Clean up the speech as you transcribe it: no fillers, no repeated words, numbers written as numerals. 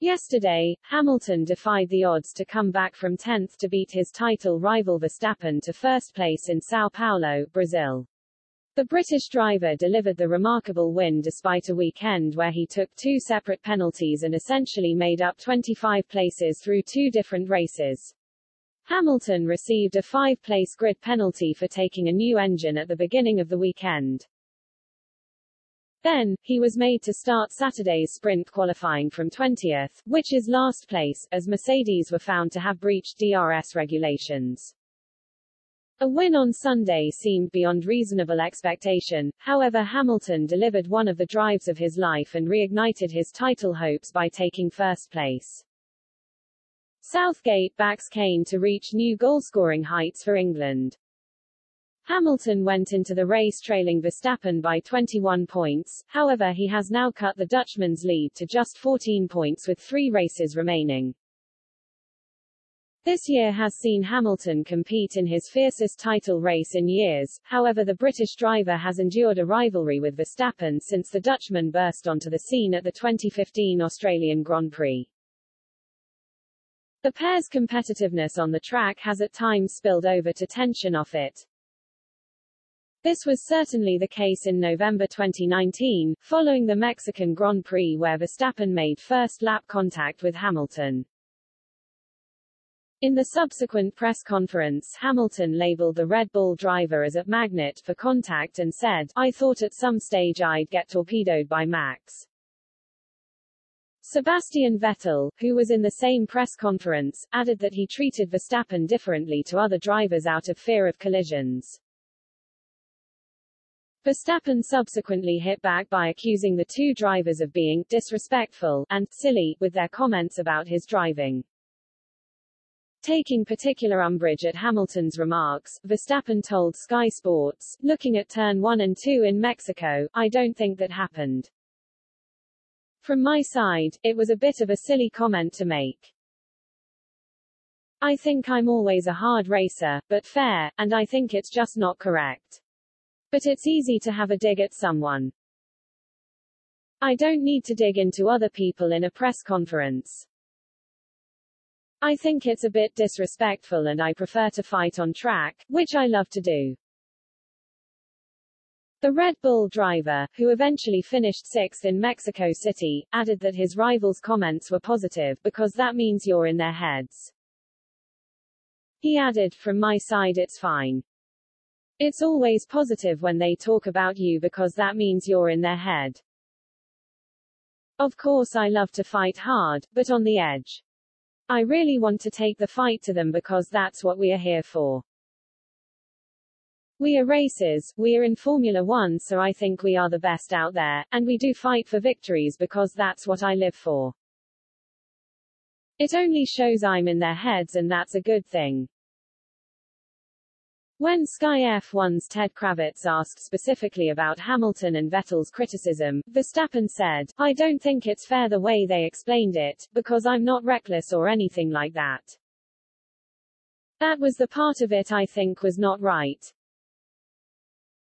Yesterday, Hamilton defied the odds to come back from 10th to beat his title rival Verstappen to first place in São Paulo, Brazil. The British driver delivered the remarkable win despite a weekend where he took 2 separate penalties and essentially made up 25 places through 2 different races. Hamilton received a 5-place grid penalty for taking a new engine at the beginning of the weekend. Then, he was made to start Saturday's sprint qualifying from 20th, which is last place, as Mercedes were found to have breached DRS regulations. A win on Sunday seemed beyond reasonable expectation, however Hamilton delivered one of the drives of his life and reignited his title hopes by taking first place. Southgate backs Kane to reach new goal-scoring heights for England. Hamilton went into the race trailing Verstappen by 21 points, however he has now cut the Dutchman's lead to just 14 points with 3 races remaining. This year has seen Hamilton compete in his fiercest title race in years, however the British driver has endured a rivalry with Verstappen since the Dutchman burst onto the scene at the 2015 Australian Grand Prix. The pair's competitiveness on the track has at times spilled over to tension off it. This was certainly the case in November 2019, following the Mexican Grand Prix where Verstappen made first-lap contact with Hamilton. In the subsequent press conference, Hamilton labeled the Red Bull driver as a magnet for contact and said, "I thought at some stage I'd get torpedoed by Max." Sebastian Vettel, who was in the same press conference, added that he treated Verstappen differently to other drivers out of fear of collisions. Verstappen subsequently hit back by accusing the 2 drivers of being disrespectful and silly with their comments about his driving. Taking particular umbrage at Hamilton's remarks, Verstappen told Sky Sports, "Looking at turn 1 and 2 in Mexico, I don't think that happened. From my side, it was a bit of a silly comment to make. I think I'm always a hard racer, but fair, and I think it's just not correct. But it's easy to have a dig at someone. I don't need to dig into other people in a press conference. I think it's a bit disrespectful and I prefer to fight on track, which I love to do." The Red Bull driver, who eventually finished 6th in Mexico City, added that his rivals' comments were positive, because that means you're in their heads. He added, "From my side it's fine. It's always positive when they talk about you because that means you're in their head. Of course I love to fight hard, but on the edge. I really want to take the fight to them because that's what we are here for. We are racers, we are in Formula One, so I think we are the best out there, and we do fight for victories because that's what I live for. It only shows I'm in their heads and that's a good thing." When Sky F1's Ted Kravitz asked specifically about Hamilton and Vettel's criticism, Verstappen said, "I don't think it's fair the way they explained it, because I'm not reckless or anything like that. That was the part of it I think was not right.